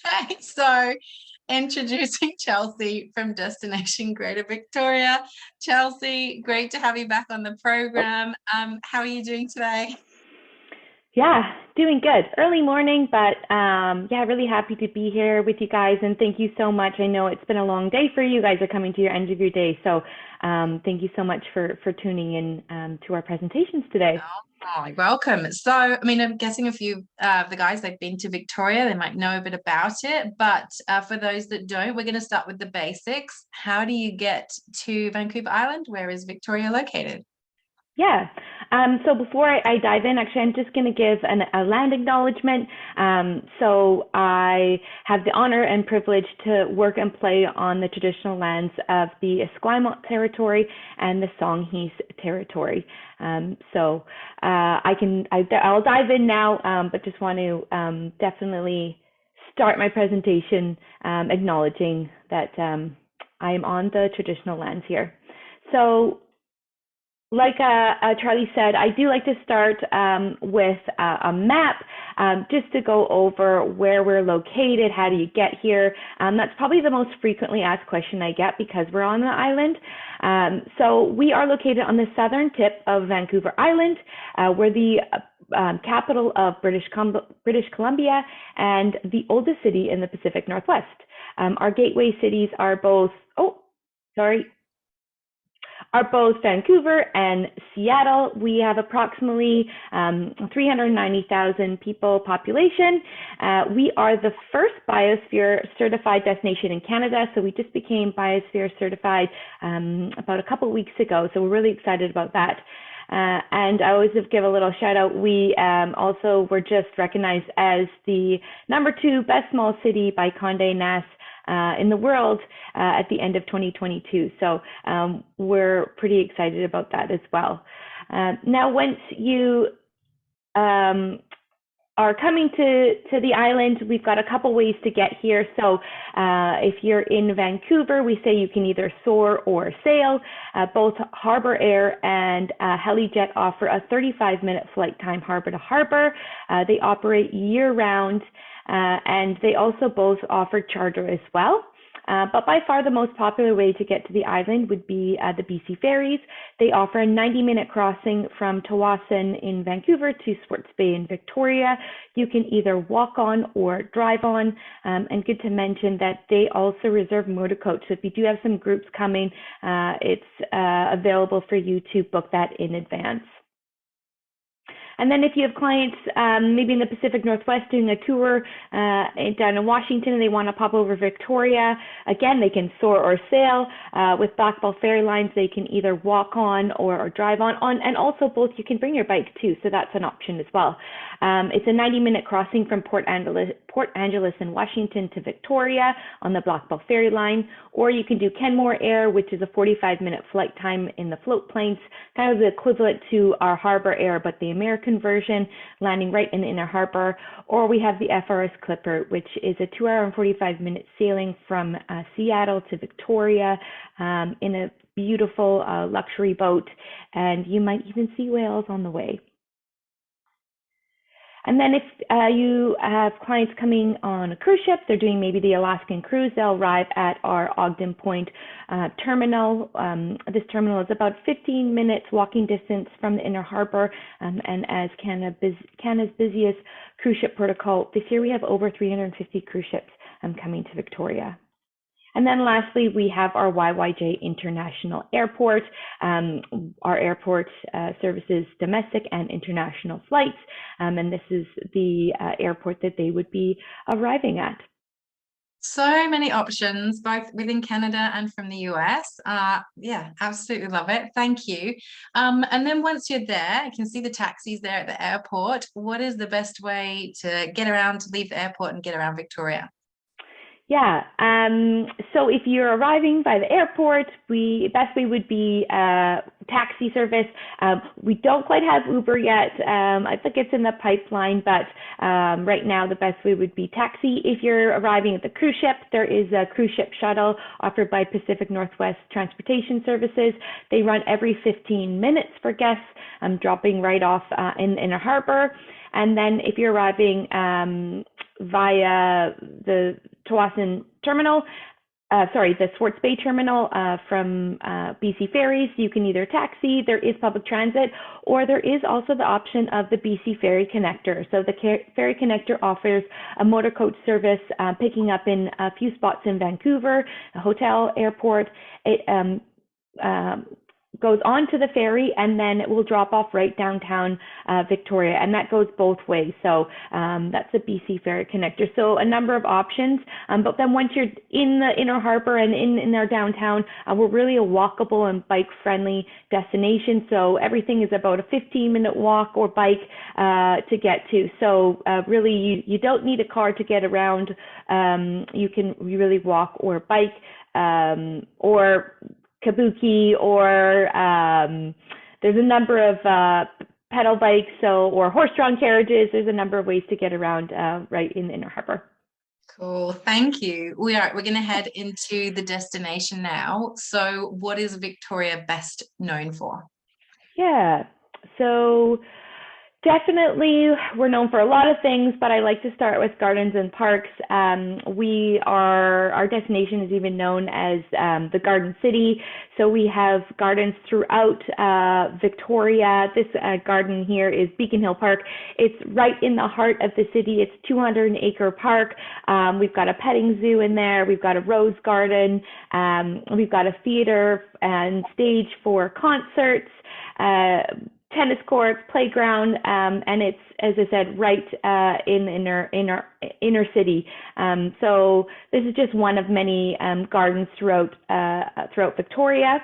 Okay, so introducing Chelsea from Destination Greater Victoria. Chelsea, great to have you back on the program. How are you doing today? Yeah, doing good. Early morning, but yeah, really happy to be here with you guys. And thank you so much. I know it's been a long day for you. You guys are coming to your end of your day. So thank you so much for tuning in to our presentations today. Oh, welcome. So, I mean, I'm guessing a few of the guys, they've been to Victoria, they might know a bit about it. But for those that don't, we're going to start with the basics. How do you get to Vancouver Island? Where is Victoria located? Yeah. So before I dive in, actually, I'm just going to give a land acknowledgement. So I have the honor and privilege to work and play on the traditional lands of the Esquimalt territory and the Songhees territory. I'll dive in now, but just want to definitely start my presentation acknowledging that I am on the traditional lands here. So like Charlie said, I do like to start with a map just to go over where we're located, how do you get here. That's probably the most frequently asked question I get because we're on the island. So we are located on the southern tip of Vancouver Island. We're the capital of British Columbia and the oldest city in the Pacific Northwest. Our gateway cities are both Vancouver and Seattle. We have approximately 390,000 people population. We are the first biosphere certified destination in Canada. So we just became biosphere certified about a couple of weeks ago. So we're really excited about that. And I always give a little shout out. We also were just recognized as the #2 best small city by Conde-Nast in the world at the end of 2022. So we're pretty excited about that as well. Now, once you are coming to the island, we've got a couple ways to get here. So if you're in Vancouver, we say you can either soar or sail. Both Harbour Air and Helijet offer a 35-minute flight time harbor to harbor. They operate year-round. And they also both offer charter as well. But by far the most popular way to get to the island would be the BC ferries. They offer a 90-minute crossing from Tawasin in Vancouver to Swartz Bay in Victoria. You can either walk on or drive on. And good to mention that they also reserve motor coach. So if you do have some groups coming, it's available for you to book that in advance. And then if you have clients maybe in the Pacific Northwest doing a tour down in Washington and they want to pop over Victoria, again, they can soar or sail. With Blackball Ferry Lines, they can either walk on or drive on. And also both, you can bring your bike too, so that's an option as well. It's a 90-minute crossing from Port Angeles in Washington to Victoria on the Blackball Ferry Line, or you can do Kenmore Air, which is a 45-minute flight time in the float planes, kind of the equivalent to our Harbour Air, but the American version, landing right in the inner harbor. Or we have the FRS Clipper, which is a 2-hour and 45-minute sailing from Seattle to Victoria in a beautiful luxury boat, and you might even see whales on the way. And then if you have clients coming on a cruise ship, they're doing maybe the Alaskan cruise, they'll arrive at our Ogden Point terminal. This terminal is about 15 minutes walking distance from the inner harbor. And as Canada's busiest cruise ship protocol, this year we have over 350 cruise ships coming to Victoria. And then lastly, we have our YYJ International Airport. Our airport services domestic and international flights. And this is the airport that they would be arriving at. So many options, both within Canada and from the US. Yeah, absolutely love it. Thank you. And then once you're there, you can see the taxis there at the airport. What is the best way to get around, to leave the airport and get around Victoria? Yeah. So if you're arriving by the airport, best way would be taxi service. We don't quite have Uber yet. I think it's in the pipeline, but right now the best way would be taxi. If you're arriving at the cruise ship, there is a cruise ship shuttle offered by Pacific Northwest Transportation Services. They run every 15 minutes for guests, dropping right off in a harbor. And then if you're arriving via the Tawasin terminal, the Swartz Bay terminal from BC Ferries. You can either taxi, there is public transit, or there is also the option of the BC Ferry Connector. So the Ferry Connector offers a motor coach service picking up in a few spots in Vancouver, a hotel, airport. It goes on to the ferry, and then it will drop off right downtown Victoria, and that goes both ways. So that's the BC Ferry Connector. So a number of options, but then once you're in the inner harbor and in our downtown, we're really a walkable and bike-friendly destination. So everything is about a 15-minute walk or bike to get to. So really, you don't need a car to get around. You really walk or bike or kabuki, or there's a number of pedal bikes, or horse-drawn carriages. There's a number of ways to get around right in the inner harbor. Cool, thank you. We're going to head into the destination now. So what is Victoria best known for? Yeah, so definitely we're known for a lot of things, but I like to start with gardens and parks. Our destination is even known as the Garden City. So we have gardens throughout Victoria. This garden here is Beacon Hill Park. It's right in the heart of the city. It's 200-acre park. We've got a petting zoo in there. We've got a rose garden. We've got a theater and stage for concerts. Tennis courts, playground, and it's, as I said, right in the inner city. So this is just one of many gardens throughout Victoria.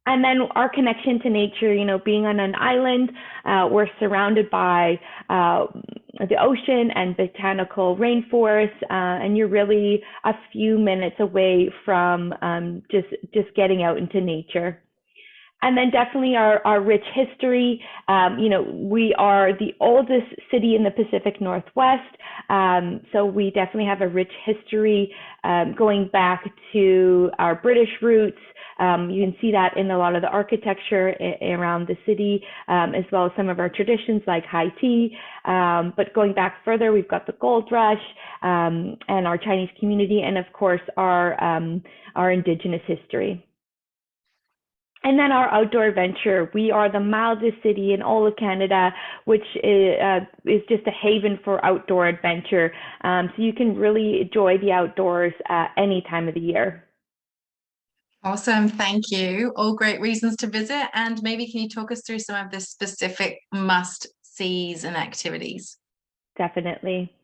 And then our connection to nature, being on an island, we're surrounded by the ocean and botanical rainforests, and you're really a few minutes away from just getting out into nature. And then definitely our rich history. We are the oldest city in the Pacific Northwest. So we definitely have a rich history going back to our British roots. You can see that in a lot of the architecture around the city, as well as some of our traditions like high tea. But going back further, we've got the gold rush and our Chinese community, and of course our Indigenous history. And then our outdoor adventure. We are the mildest city in all of Canada, which is just a haven for outdoor adventure. So you can really enjoy the outdoors any time of the year. Awesome, thank you. All great reasons to visit. And maybe can you talk us through some of the specific must-sees and activities? Definitely.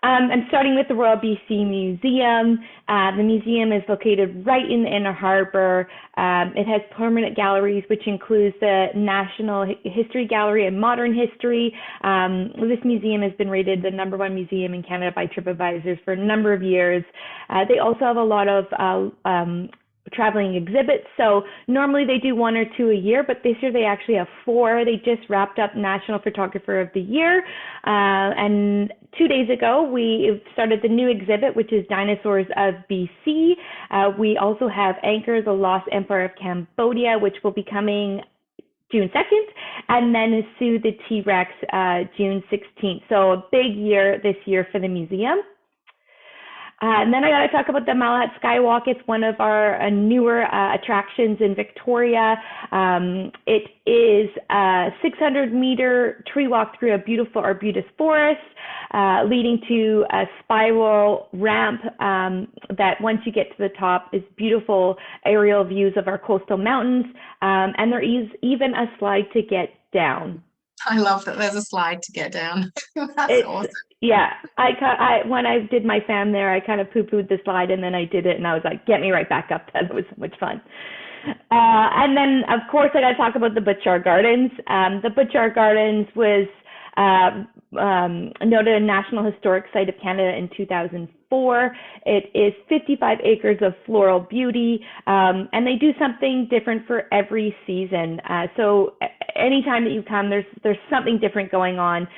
I'm starting with the Royal BC Museum. The museum is located right in the inner harbor. It has permanent galleries, which includes the National History Gallery and Modern History. This museum has been rated the #1 museum in Canada by TripAdvisor for a number of years. They also have a lot of traveling exhibits. So normally they do 1 or 2 a year, but this year they actually have 4. They just wrapped up National Photographer of the Year. And 2 days ago, we started the new exhibit, which is Dinosaurs of BC. We also have Anchor, the Lost Empire of Cambodia, which will be coming June 2nd, and then Sue the T-Rex, June 16th. So a big year this year for the museum. And then I got to talk about the Malahat Skywalk. It's one of our newer attractions in Victoria. It is a 600-meter tree walk through a beautiful arbutus forest, leading to a spiral ramp that once you get to the top is beautiful aerial views of our coastal mountains. And there is even a slide to get down. I love that there's a slide to get down. That's awesome. Yeah, when I did my fam there, I kind of poo-pooed the slide, and then I did it, and I was like, get me right back up. That was so much fun. And then, of course, I got to talk about the Butchart Gardens. The Butchart Gardens was noted a National Historic Site of Canada in 2004. It is 55 acres of floral beauty, and they do something different for every season. So anytime that you come, there's something different going on.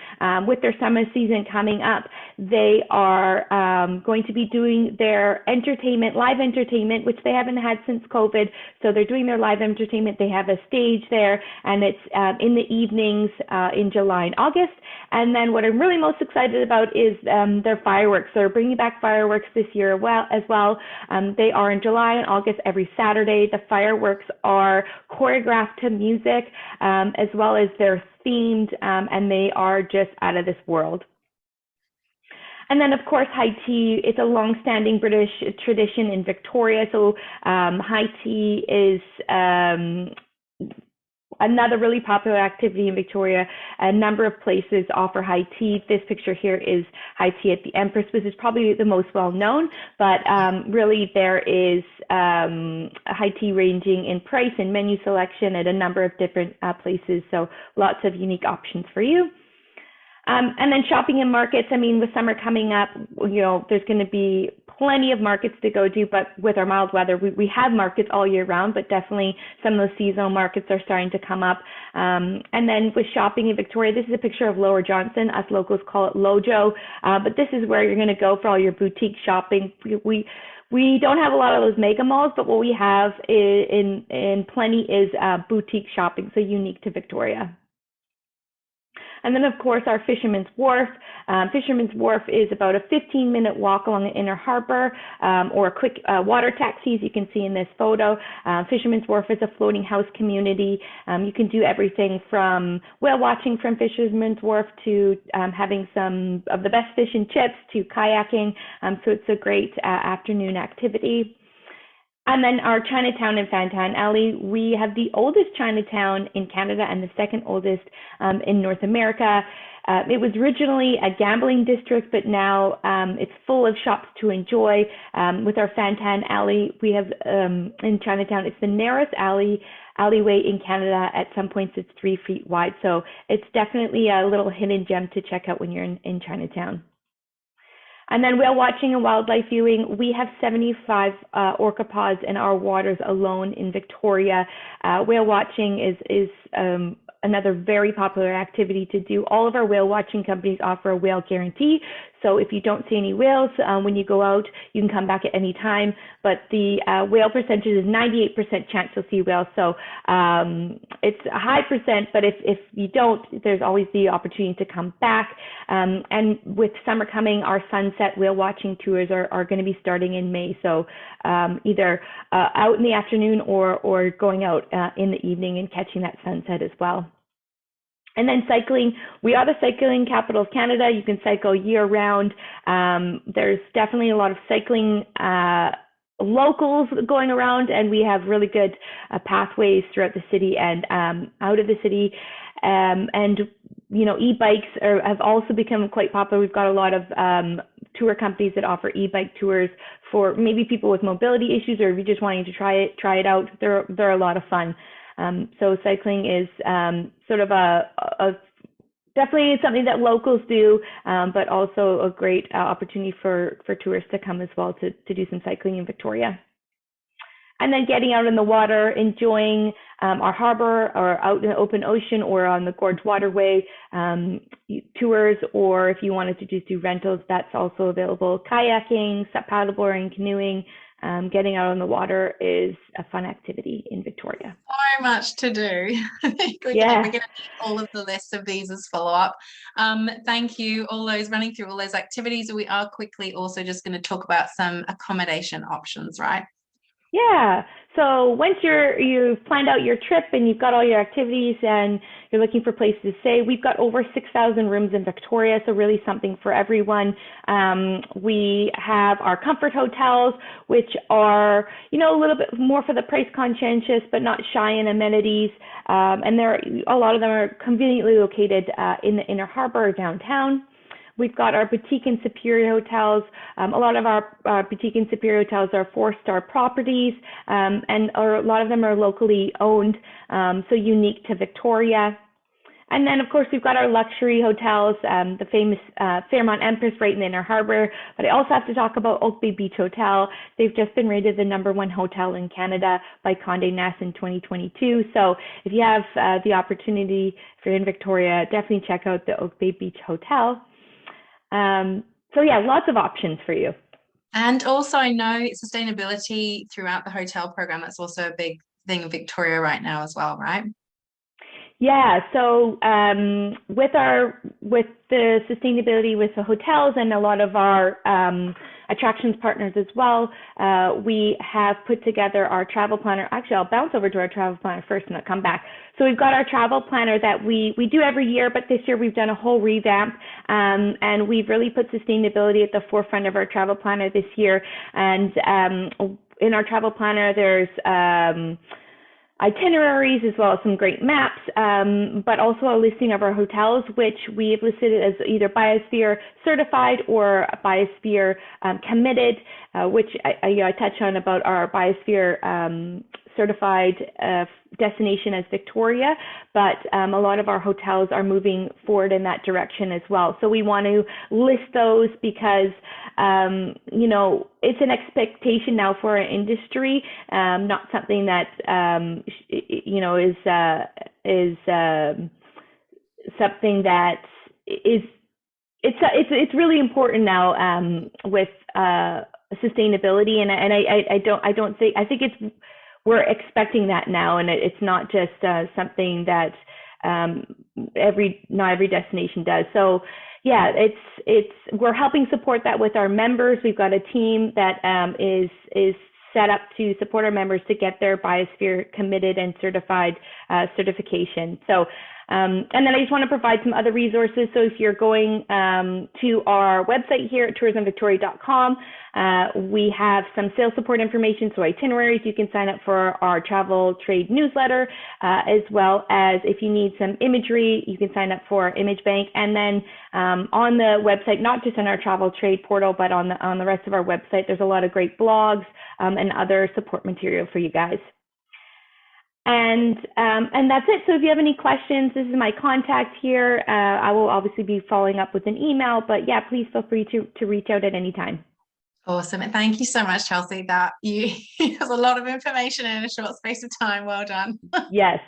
With their summer season coming up, they are going to be doing their live entertainment, which they haven't had since COVID. So they're doing their live entertainment. They have a stage there, and it's in the evenings in July and August. August. And then what I'm really most excited about is their fireworks. So they're bringing back fireworks this year as well. They are in July and August every Saturday. The fireworks are choreographed to music, as well as they're themed, and they are just out of this world. And then, of course, high tea. It's a long-standing British tradition in Victoria. So high tea is another really popular activity in Victoria. A number of places offer high tea. This picture here is high tea at the Empress, which is probably the most well-known, but really there is high tea ranging in price and menu selection at a number of different places. So lots of unique options for you. And then shopping in markets. I mean, with summer coming up, there's going to be plenty of markets to go to, but with our mild weather, we have markets all year round, but definitely some of those seasonal markets are starting to come up. And then with shopping in Victoria, this is a picture of Lower Johnson. Us locals call it Lojo, but this is where you're going to go for all your boutique shopping. We don't have a lot of those mega malls, but what we have in plenty is boutique shopping, so unique to Victoria. And then, of course, our Fisherman's Wharf. Fisherman's Wharf is about a 15-minute walk along the Inner Harbor, or quick water taxis you can see in this photo. Fisherman's Wharf is a floating house community. You can do everything from whale watching from Fisherman's Wharf to having some of the best fish and chips to kayaking. So it's a great afternoon activity. And then our Chinatown in Fantan Alley, we have the oldest Chinatown in Canada and the second oldest in North America. It was originally a gambling district, but now it's full of shops to enjoy. With our Fantan Alley, we have in Chinatown, it's the narrowest alleyway in Canada. At some points, it's 3 feet wide. So it's definitely a little hidden gem to check out when you're in Chinatown. And then whale watching and wildlife viewing, we have 75 orca pods in our waters alone in Victoria. Whale watching is another very popular activity to do. All of our whale watching companies offer a whale guarantee. So if you don't see any whales when you go out, you can come back at any time. But the whale percentage is 98% chance you'll see whales. So it's a high percent, but if you don't, there's always the opportunity to come back. And with summer coming, our sunset whale watching tours are going to be starting in May. So either out in the afternoon or going out in the evening and catching that sunset as well. And then cycling, we are the cycling capital of Canada. You can cycle year round. There's definitely a lot of cycling locals going around, and we have really good pathways throughout the city and out of the city. And e-bikes have also become quite popular. We've got a lot of tour companies that offer e-bike tours for maybe people with mobility issues, or if you're just wanting to try it out. They're a lot of fun. So cycling is sort of a definitely something that locals do, but also a great opportunity for tourists to come as well to do some cycling in Victoria. And then getting out in the water, enjoying our harbor or out in the open ocean or on the Gorge Waterway tours, or if you wanted to just do rentals, that's also available. Kayaking, paddleboarding, canoeing, getting out on the water is a fun activity in Victoria. So much to do. We're going to need all of the lists of these as follow-up. Thank you, running through all those activities. We are quickly also just going to talk about some accommodation options, right? Yeah. So once you've planned out your trip and you've got all your activities and you're looking for places to stay, we've got over 6,000 rooms in Victoria, so really something for everyone. We have our comfort hotels, which are, a little bit more for the price conscientious, but not shy in amenities. And a lot of them are conveniently located in the Inner Harbor or downtown. We've got our boutique and superior hotels. A lot of our boutique and superior hotels are 4-star properties, and a lot of them are locally owned, so unique to Victoria. And then, of course, we've got our luxury hotels, the famous Fairmont Empress right in the Inner Harbor. But I also have to talk about Oak Bay Beach Hotel. They've just been rated the #1 hotel in Canada by Conde-Nast in 2022. So if you have the opportunity, if you're in Victoria, definitely check out the Oak Bay Beach Hotel. So yeah, lots of options for you. And also I know sustainability throughout the hotel program, that's also a big thing in Victoria right now as well, right? Yeah, so with the sustainability with the hotels and a lot of our attractions partners as well, we have put together our travel planner. Actually, I'll bounce over to our travel planner first and I'll come back. So we've got our travel planner that we do every year, but this year we've done a whole revamp, and we've really put sustainability at the forefront of our travel planner this year. And in our travel planner, there's itineraries as well as some great maps, but also a listing of our hotels, which we've listed as either biosphere certified or biosphere committed, which I touch on about our biosphere certified destination as Victoria, but a lot of our hotels are moving forward in that direction as well. So we want to list those because, you know, it's an expectation now for our industry, not something that, you know, is something that is, it's really important now with sustainability, and I think it's, we're expecting that now, and it's not just something that not every destination does. So yeah, we're helping support that with our members. We've got a team that is set up to support our members to get their biosphere committed and certified certification. So and then I just want to provide some other resources. So if you're going to our website here at tourismvictoria.com, we have some sales support information, so itineraries. You can sign up for our travel trade newsletter, as well as if you need some imagery, you can sign up for our image bank. And then on the website, not just on our travel trade portal, but on the rest of our website, there's a lot of great blogs and other support material for you guys. And that's it. So if you have any questions, this is my contact here. I will obviously be following up with an email, but yeah, please feel free to reach out at any time. Awesome. And thank you so much, Chelsea. That you has a lot of information in a short space of time. Well done. Yes.